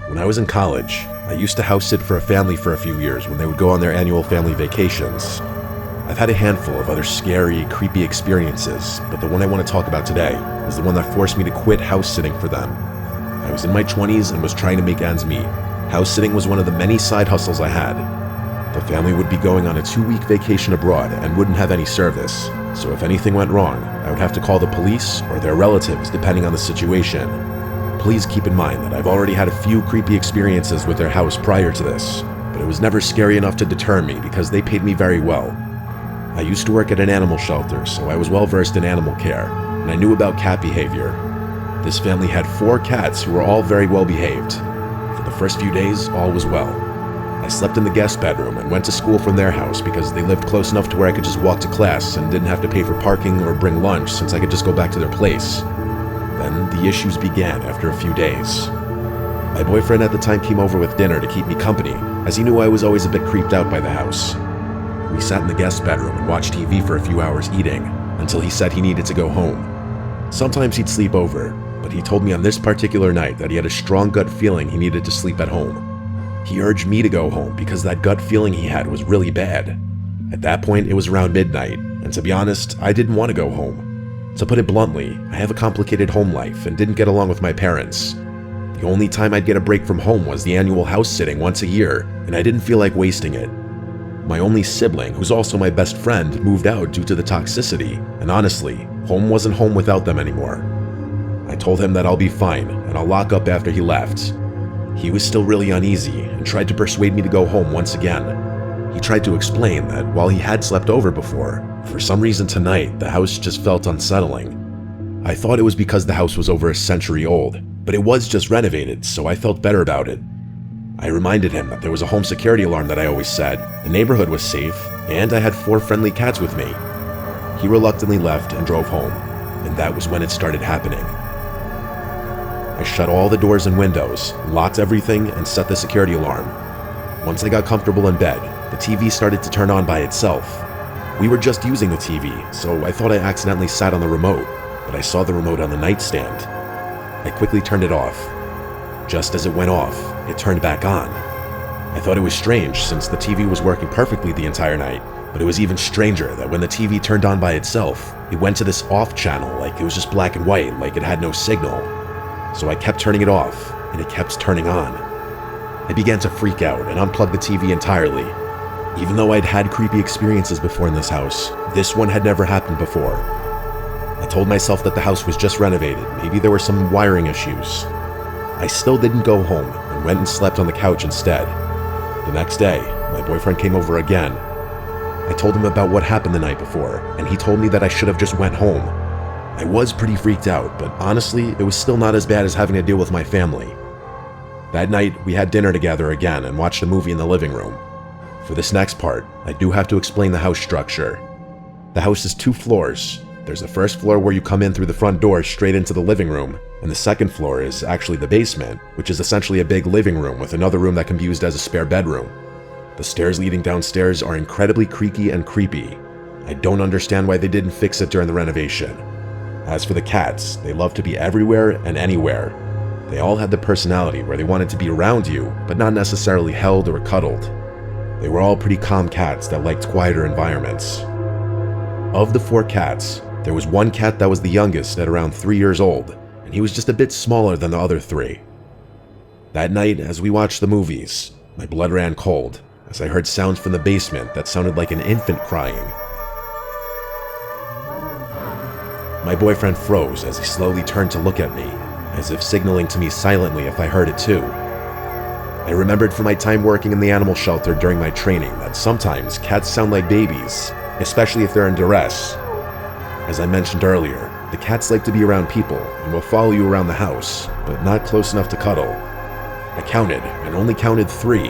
When I was in college, I used to house sit for a family for a few years when they would go on their annual family vacations. I've had a handful of other scary, creepy experiences, but the one I want to talk about today is the one that forced me to quit house sitting for them. I was in my 20s and was trying to make ends meet. House sitting was one of the many side hustles I had. The family would be going on a 2-week vacation abroad and wouldn't have any service, so if anything went wrong, I would have to call the police or their relatives depending on the situation. Please keep in mind that I've already had a few creepy experiences with their house prior to this, but it was never scary enough to deter me because they paid me very well. I used to work at an animal shelter, so I was well versed in animal care, and I knew about cat behavior. This family had 4 cats who were all very well behaved. For the first few days, all was well. I slept in the guest bedroom and went to school from their house because they lived close enough to where I could just walk to class and didn't have to pay for parking or bring lunch since I could just go back to their place. Then the issues began after a few days. My boyfriend at the time came over with dinner to keep me company, as he knew I was always a bit creeped out by the house. We sat in the guest bedroom and watched TV for a few hours eating, until he said he needed to go home. Sometimes he'd sleep over, but he told me on this particular night that he had a strong gut feeling he needed to sleep at home. He urged me to go home because that gut feeling he had was really bad. At that point, it was around midnight, and to be honest, I didn't want to go home. To put it bluntly, I have a complicated home life and didn't get along with my parents. The only time I'd get a break from home was the annual house sitting once a year, and I didn't feel like wasting it. My only sibling, who's also my best friend, moved out due to the toxicity, and honestly, home wasn't home without them anymore. I told him that I'll be fine, and I'll lock up after he left. He was still really uneasy, and tried to persuade me to go home once again. He tried to explain that while he had slept over before, for some reason tonight, the house just felt unsettling. I thought it was because the house was over a century old, but it was just renovated, so I felt better about it. I reminded him that there was a home security alarm that I always said, the neighborhood was safe, and I had 4 friendly cats with me. He reluctantly left and drove home, and that was when it started happening. I shut all the doors and windows, locked everything, and set the security alarm. Once I got comfortable in bed, the TV started to turn on by itself. We were just using the TV, so I thought I accidentally sat on the remote, but I saw the remote on the nightstand. I quickly turned it off. Just as it went off, it turned back on. I thought it was strange since the TV was working perfectly the entire night, but it was even stranger that when the TV turned on by itself, it went to this off channel like it was just black and white, like it had no signal. So I kept turning it off, and it kept turning on. I began to freak out and unplug the TV entirely. Even though I'd had creepy experiences before in this house, this one had never happened before. I told myself that the house was just renovated, maybe there were some wiring issues. I still didn't go home and went and slept on the couch instead. The next day, my boyfriend came over again. I told him about what happened the night before, and he told me that I should have just went home. I was pretty freaked out, but honestly, it was still not as bad as having to deal with my family. That night, we had dinner together again and watched a movie in the living room. For this next part, I do have to explain the house structure. The house is 2 floors. There's the first floor where you come in through the front door straight into the living room, and the second floor is actually the basement, which is essentially a big living room with another room that can be used as a spare bedroom. The stairs leading downstairs are incredibly creaky and creepy. I don't understand why they didn't fix it during the renovation. As for the cats, they love to be everywhere and anywhere. They all had the personality where they wanted to be around you, but not necessarily held or cuddled. They were all pretty calm cats that liked quieter environments. Of the 4 cats, there was 1 cat that was the youngest at around 3 years old, and he was just a bit smaller than the other 3. That night, as we watched the movies, my blood ran cold as I heard sounds from the basement that sounded like an infant crying. My boyfriend froze as he slowly turned to look at me, as if signaling to me silently if I heard it too. I remembered from my time working in the animal shelter during my training that sometimes cats sound like babies, especially if they're in duress. As I mentioned earlier, the cats like to be around people and will follow you around the house, but not close enough to cuddle. I counted and only counted 3.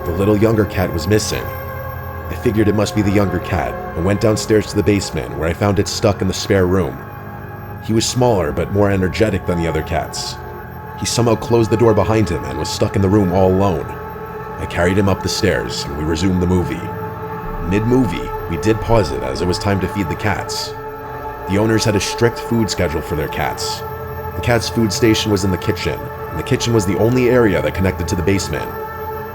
The little younger cat was missing. I figured it must be the younger cat and went downstairs to the basement where I found it stuck in the spare room. He was smaller but more energetic than the other cats. He somehow closed the door behind him and was stuck in the room all alone. I carried him up the stairs and we resumed the movie. Mid-movie, we did pause it as it was time to feed the cats. The owners had a strict food schedule for their cats. The cat's food station was in the kitchen, and the kitchen was the only area that connected to the basement.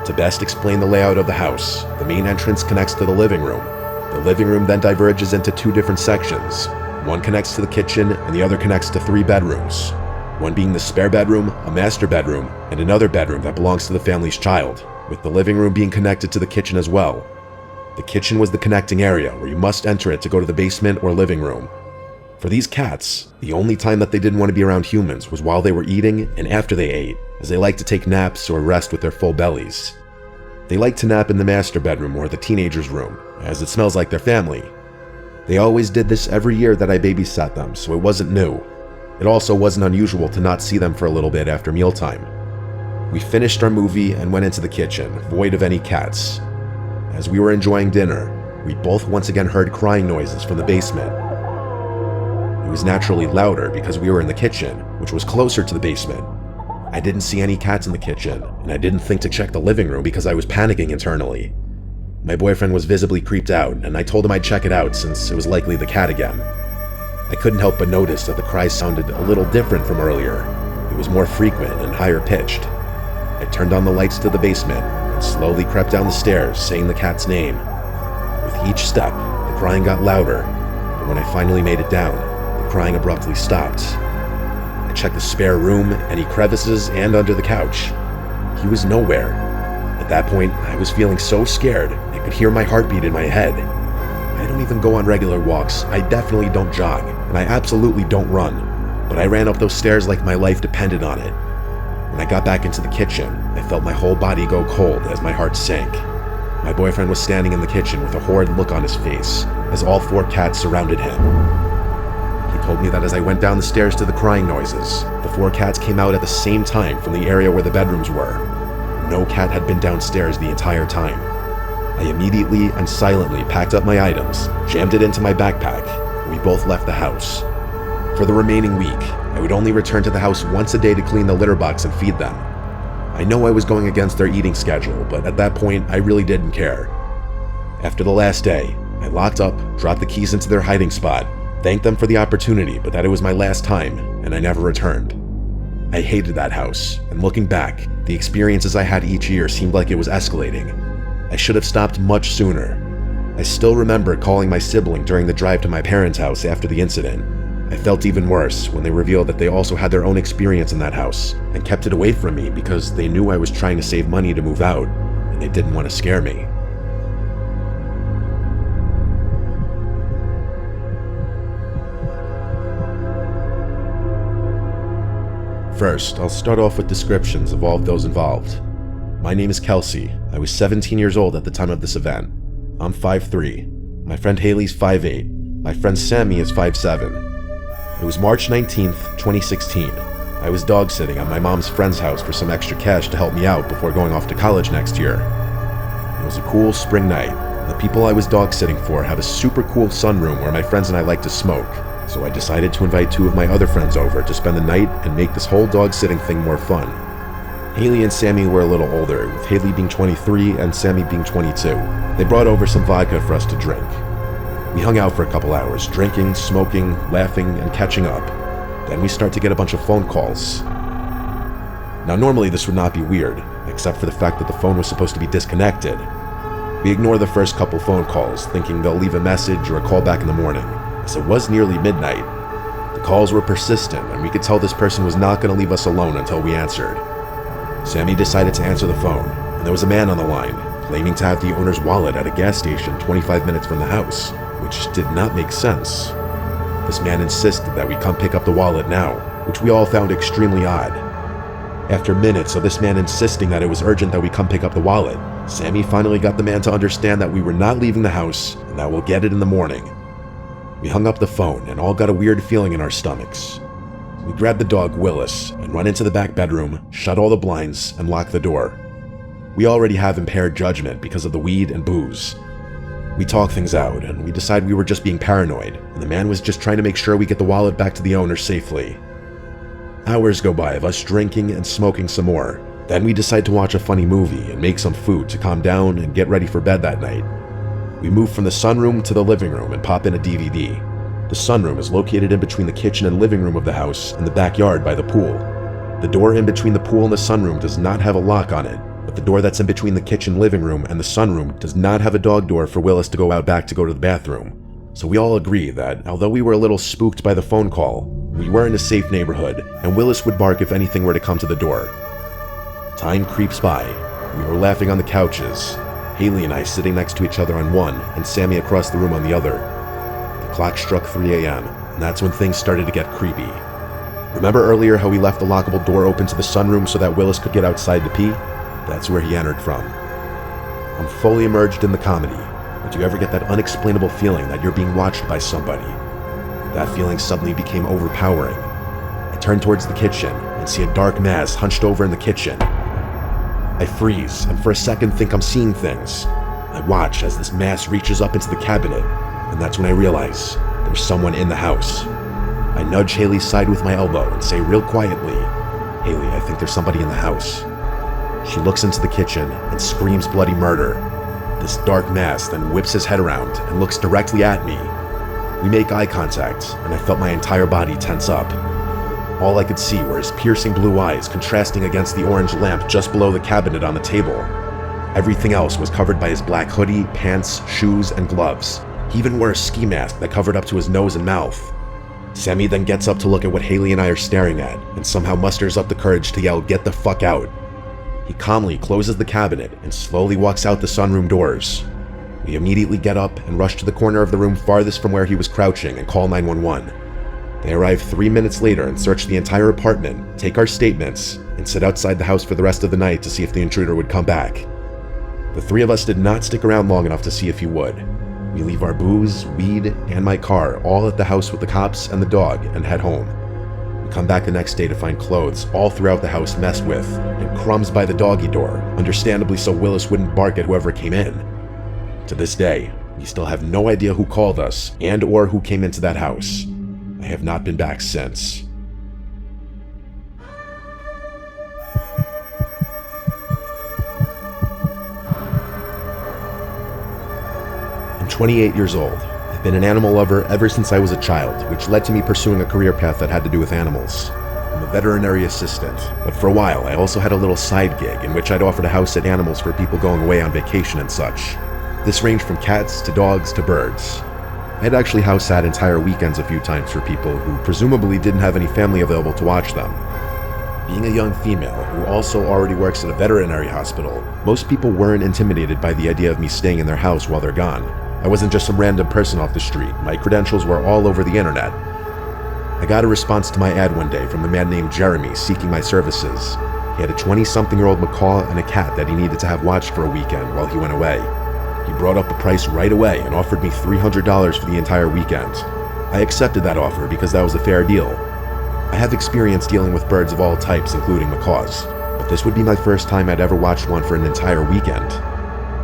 To best explain the layout of the house, the main entrance connects to the living room. The living room then diverges into two different sections. One connects to the kitchen and the other connects to 3 bedrooms. One being the spare bedroom, a master bedroom, and another bedroom that belongs to the family's child, with the living room being connected to the kitchen as well. The kitchen was the connecting area where you must enter it to go to the basement or living room. For these cats, the only time that they didn't want to be around humans was while they were eating and after they ate, as they like to take naps or rest with their full bellies. They like to nap in the master bedroom or the teenager's room, as it smells like their family. They always did this every year that I babysat them, so it wasn't new. It also wasn't unusual to not see them for a little bit after mealtime. We finished our movie and went into the kitchen, void of any cats. As we were enjoying dinner, we both once again heard crying noises from the basement. It was naturally louder because we were in the kitchen, which was closer to the basement. I didn't see any cats in the kitchen, and I didn't think to check the living room because I was panicking internally. My boyfriend was visibly creeped out, and I told him I'd check it out since it was likely the cat again. I couldn't help but notice that the cries sounded a little different from earlier. It was more frequent and higher pitched. I turned on the lights to the basement and slowly crept down the stairs, saying the cat's name. With each step, the crying got louder, but when I finally made it down, the crying abruptly stopped. I checked the spare room, any crevices, and under the couch. He was nowhere. At that point, I was feeling so scared, I could hear my heartbeat in my head. I don't even go on regular walks, I definitely don't jog, and I absolutely don't run, but I ran up those stairs like my life depended on it. When I got back into the kitchen, I felt my whole body go cold as my heart sank. My boyfriend was standing in the kitchen with a horrid look on his face, as all 4 cats surrounded him. He told me that as I went down the stairs to the crying noises, the 4 cats came out at the same time from the area where the bedrooms were. No cat had been downstairs the entire time. I immediately and silently packed up my items, jammed it into my backpack, and we both left the house. For the remaining week, I would only return to the house once a day to clean the litter box and feed them. I know I was going against their eating schedule, but at that point, I really didn't care. After the last day, I locked up, dropped the keys into their hiding spot, thanked them for the opportunity, but that it was my last time, and I never returned. I hated that house, and looking back, the experiences I had each year seemed like it was escalating. I should have stopped much sooner. I still remember calling my sibling during the drive to my parents' house after the incident. I felt even worse when they revealed that they also had their own experience in that house and kept it away from me because they knew I was trying to save money to move out, and they didn't want to scare me. First, I'll start off with descriptions of all of those involved. My name is Kelsey. I was 17 years old at the time of this event. I'm 5'3". My friend Haley's 5'8". My friend Sammy is 5'7". It was March 19th, 2016. I was dog sitting at my mom's friend's house for some extra cash to help me out before going off to college next year. It was a cool spring night. The people I was dog sitting for had a super cool sunroom where my friends and I like to smoke, so I decided to invite 2 of my other friends over to spend the night and make this whole dog sitting thing more fun. Haley and Sammy were a little older, with Haley being 23 and Sammy being 22. They brought over some vodka for us to drink. We hung out for a couple hours, drinking, smoking, laughing, and catching up. Then we start to get a bunch of phone calls. Now normally this would not be weird, except for the fact that the phone was supposed to be disconnected. We ignore the first couple phone calls, thinking they'll leave a message or a call back in the morning, as it was nearly midnight. The calls were persistent, and we could tell this person was not going to leave us alone until we answered. Sammy decided to answer the phone, and there was a man on the line, claiming to have the owner's wallet at a gas station 25 minutes from the house, which did not make sense. This man insisted that we come pick up the wallet now, which we all found extremely odd. After minutes of this man insisting that it was urgent that we come pick up the wallet, Sammy finally got the man to understand that we were not leaving the house and that we'll get it in the morning. We hung up the phone and all got a weird feeling in our stomachs. We grabbed the dog Willis and run into the back bedroom, shut all the blinds, and locked the door. We already have impaired judgment because of the weed and booze. We talk things out and we decide we were just being paranoid, and the man was just trying to make sure we get the wallet back to the owner safely. Hours go by of us drinking and smoking some more. Then we decide to watch a funny movie and make some food to calm down and get ready for bed that night. We move from the sunroom to the living room and pop in a DVD. The sunroom is located in between the kitchen and living room of the house and the backyard by the pool. The door in between the pool and the sunroom does not have a lock on it, but the door that's in between the kitchen living room and the sunroom does not have a dog door for Willis to go out back to go to the bathroom. So we all agree that, although we were a little spooked by the phone call, we were in a safe neighborhood, and Willis would bark if anything were to come to the door. Time creeps by. We were laughing on the couches, Haley and I sitting next to each other on one, and Sammy across the room on the other. The clock struck 3 a.m., and that's when things started to get creepy. Remember earlier how we left the lockable door open to the sunroom so that Willis could get outside to pee? That's where he entered from. I'm fully immersed in the comedy, but do you ever get that unexplainable feeling that you're being watched by somebody? That feeling suddenly became overpowering. I turn towards the kitchen and see a dark mass hunched over in the kitchen. I freeze and for a second think I'm seeing things. I watch as this mass reaches up into the cabinet, and that's when I realize there's someone in the house. I nudge Haley's side with my elbow and say real quietly, "Haley, I think there's somebody in the house." She looks into the kitchen and screams bloody murder. This dark mass then whips his head around and looks directly at me. We make eye contact, and I felt my entire body tense up. All I could see were his piercing blue eyes contrasting against the orange lamp just below the cabinet on the table. Everything else was covered by his black hoodie, pants, shoes, and gloves. He even wore a ski mask that covered up to his nose and mouth. Sammy then gets up to look at what Haley and I are staring at, and somehow musters up the courage to yell, "Get the fuck out." He calmly closes the cabinet and slowly walks out the sunroom doors. We immediately get up and rush to the corner of the room farthest from where he was crouching and call 911. They arrive 3 minutes later and search the entire apartment, take our statements, and sit outside the house for the rest of the night to see if the intruder would come back. The three of us did not stick around long enough to see if he would. We leave our booze, weed, and my car all at the house with the cops and the dog and head home. We come back the next day to find clothes all throughout the house messed with, and crumbs by the doggy door, understandably so Willis wouldn't bark at whoever came in. To this day, we still have no idea who called us and or who came into that house. I have not been back since. I'm 28 years old. I've been an animal lover ever since I was a child, which led to me pursuing a career path that had to do with animals. I'm a veterinary assistant, but for a while I also had a little side gig in which I'd offer to house sit animals for people going away on vacation and such. This ranged from cats to dogs to birds. I had actually house sat entire weekends a few times for people who presumably didn't have any family available to watch them. Being a young female who also already works at a veterinary hospital, most people weren't intimidated by the idea of me staying in their house while they're gone. I wasn't just some random person off the street. My credentials were all over the internet. I got a response to my ad one day from a man named Jeremy seeking my services. He had a 20-something-year-old macaw and a cat that he needed to have watched for a weekend while he went away. He brought up the price right away and offered me $300 for the entire weekend. I accepted that offer because that was a fair deal. I have experience dealing with birds of all types, including macaws, but this would be my first time I'd ever watched one for an entire weekend.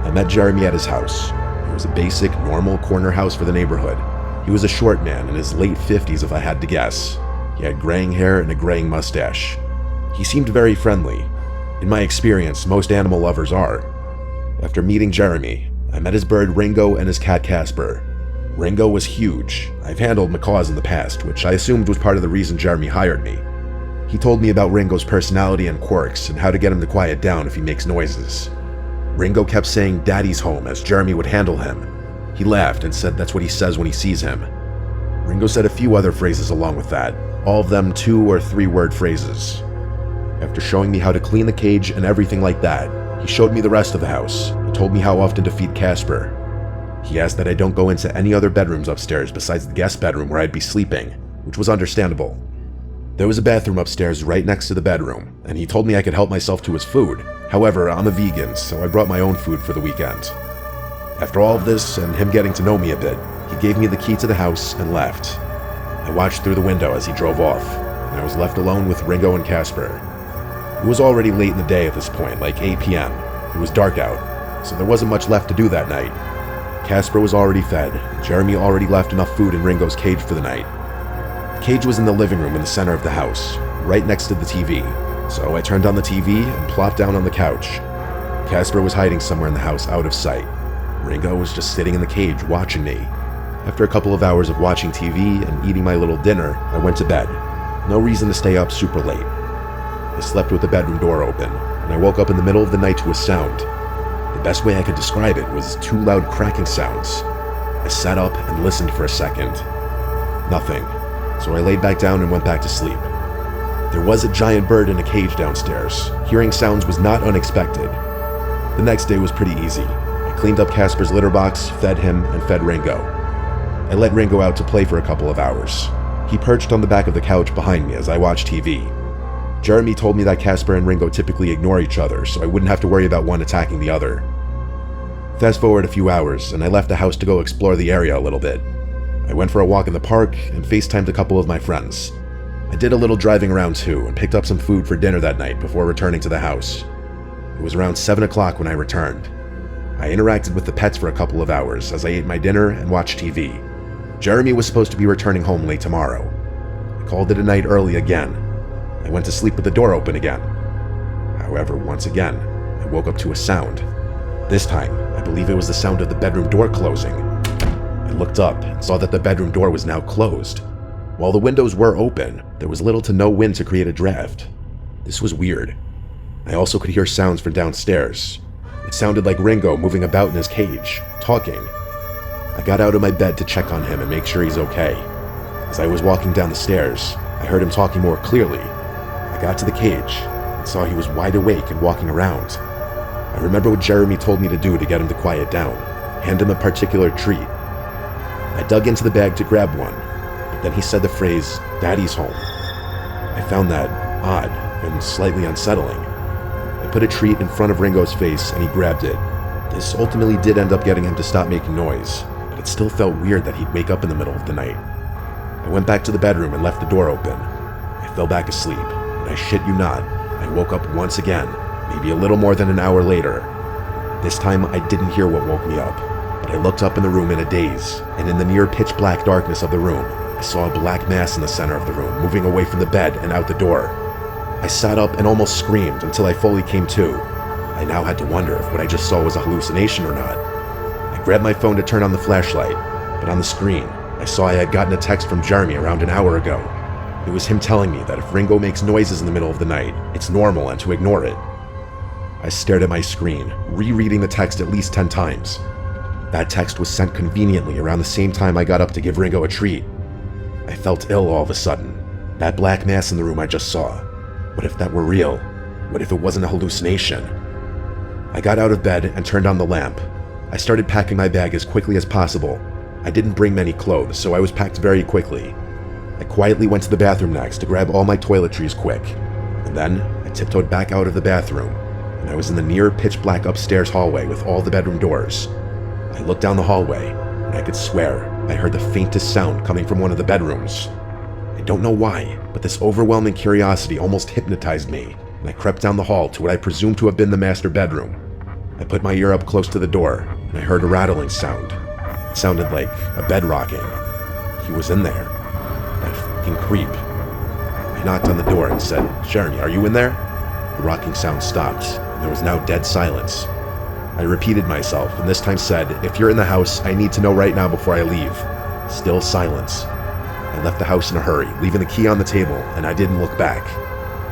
I met Jeremy at his house. It was a basic, normal corner house for the neighborhood. He was a short man in his late 50s if I had to guess. He had graying hair and a graying mustache. He seemed very friendly. In my experience, most animal lovers are. After meeting Jeremy, I met his bird Ringo and his cat Casper. Ringo was huge. I've handled macaws in the past, which I assumed was part of the reason Jeremy hired me. He told me about Ringo's personality and quirks and how to get him to quiet down if he makes noises. Ringo kept saying "Daddy's home" as Jeremy would handle him. He laughed and said that's what he says when he sees him. Ringo said a few other phrases along with that, all of them 2- or 3-word phrases. After showing me how to clean the cage and everything like that, he showed me the rest of the house and told me how often to feed Casper. He asked that I don't go into any other bedrooms upstairs besides the guest bedroom where I'd be sleeping, which was understandable. There was a bathroom upstairs right next to the bedroom, and he told me I could help myself to his food. However, I'm a vegan, so I brought my own food for the weekend. After all of this and him getting to know me a bit, he gave me the key to the house and left. I watched through the window as he drove off, and I was left alone with Ringo and Casper. It was already late in the day at this point, like 8 p.m. It was dark out, so there wasn't much left to do that night. Casper was already fed, and Jeremy already left enough food in Ringo's cage for the night. The cage was in the living room in the center of the house, right next to the TV, so I turned on the TV and plopped down on the couch. Casper was hiding somewhere in the house out of sight. Ringo was just sitting in the cage watching me. After a couple of hours of watching TV and eating my little dinner, I went to bed. No reason to stay up super late. I slept with the bedroom door open, and I woke up in the middle of the night to a sound. The best way I could describe it was two loud cracking sounds. I sat up and listened for a second. Nothing, so I laid back down and went back to sleep. There was a giant bird in a cage downstairs. Hearing sounds was not unexpected. The next day was pretty easy. I cleaned up Casper's litter box, fed him, and fed Ringo. I let Ringo out to play for a couple of hours. He perched on the back of the couch behind me as I watched TV. Jeremy told me that Casper and Ringo typically ignore each other, so I wouldn't have to worry about one attacking the other. Fast forward a few hours, and I left the house to go explore the area a little bit. I went for a walk in the park and FaceTimed a couple of my friends. I did a little driving around too and picked up some food for dinner that night before returning to the house. It was around 7 o'clock when I returned. I interacted with the pets for a couple of hours as I ate my dinner and watched TV. Jeremy was supposed to be returning home late tomorrow. I called it a night early again. I went to sleep with the door open again. However, once again, I woke up to a sound. This time, I believe it was the sound of the bedroom door closing. I looked up and saw that the bedroom door was now closed. While the windows were open, there was little to no wind to create a draft. This was weird. I also could hear sounds from downstairs. It sounded like Ringo moving about in his cage, talking. I got out of my bed to check on him and make sure he's okay. As I was walking down the stairs, I heard him talking more clearly. I got to the cage and saw he was wide awake and walking around. I remember what Jeremy told me to do to get him to quiet down, hand him a particular treat. I dug into the bag to grab one, but then he said the phrase, "Daddy's home." I found that odd and slightly unsettling. I put a treat in front of Ringo's face and he grabbed it. This ultimately did end up getting him to stop making noise, but it still felt weird that he'd wake up in the middle of the night. I went back to the bedroom and left the door open. I fell back asleep, and I shit you not, I woke up once again, maybe a little more than an hour later. This time I didn't hear what woke me up, but I looked up in the room in a daze, and in the near pitch black darkness of the room, I saw a black mass in the center of the room, moving away from the bed and out the door. I sat up and almost screamed until I fully came to. I now had to wonder if what I just saw was a hallucination or not. I grabbed my phone to turn on the flashlight, but on the screen, I saw I had gotten a text from Jeremy around an hour ago. It was him telling me that if Ringo makes noises in the middle of the night, it's normal and to ignore it. I stared at my screen, rereading the text at least 10 times. That text was sent conveniently around the same time I got up to give Ringo a treat. I felt ill all of a sudden. That black mass in the room I just saw. What if that were real? What if it wasn't a hallucination? I got out of bed and turned on the lamp. I started packing my bag as quickly as possible. I didn't bring many clothes, so I was packed very quickly. I quietly went to the bathroom next to grab all my toiletries quick. And then I tiptoed back out of the bathroom, and I was in the near pitch black upstairs hallway with all the bedroom doors. I looked down the hallway, and I could swear I heard the faintest sound coming from one of the bedrooms. I don't know why, but this overwhelming curiosity almost hypnotized me, and I crept down the hall to what I presumed to have been the master bedroom. I put my ear up close to the door, and I heard a rattling sound. It sounded like a bed rocking. He was in there. That fucking creep. I knocked on the door and said, "Jeremy, are you in there?" The rocking sound stopped, and there was now dead silence. I repeated myself, and this time said, "If you're in the house, I need to know right now before I leave." Still silence. I left the house in a hurry, leaving the key on the table, and I didn't look back.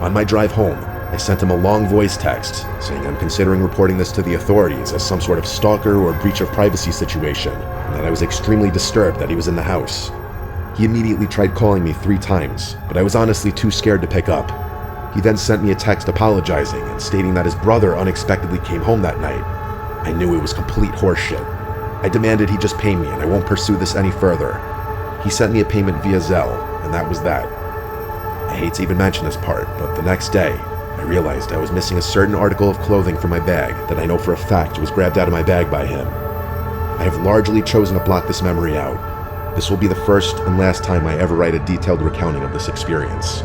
On my drive home, I sent him a long voice text saying I'm considering reporting this to the authorities as some sort of stalker or breach of privacy situation, and that I was extremely disturbed that he was in the house. He immediately tried calling me 3 times, but I was honestly too scared to pick up. He then sent me a text apologizing and stating that his brother unexpectedly came home that night. I knew it was complete horseshit. I demanded he just pay me and I won't pursue this any further. He sent me a payment via Zelle, and that was that. I hate to even mention this part, but the next day, I realized I was missing a certain article of clothing from my bag that I know for a fact was grabbed out of my bag by him. I have largely chosen to block this memory out. This will be the first and last time I ever write a detailed recounting of this experience.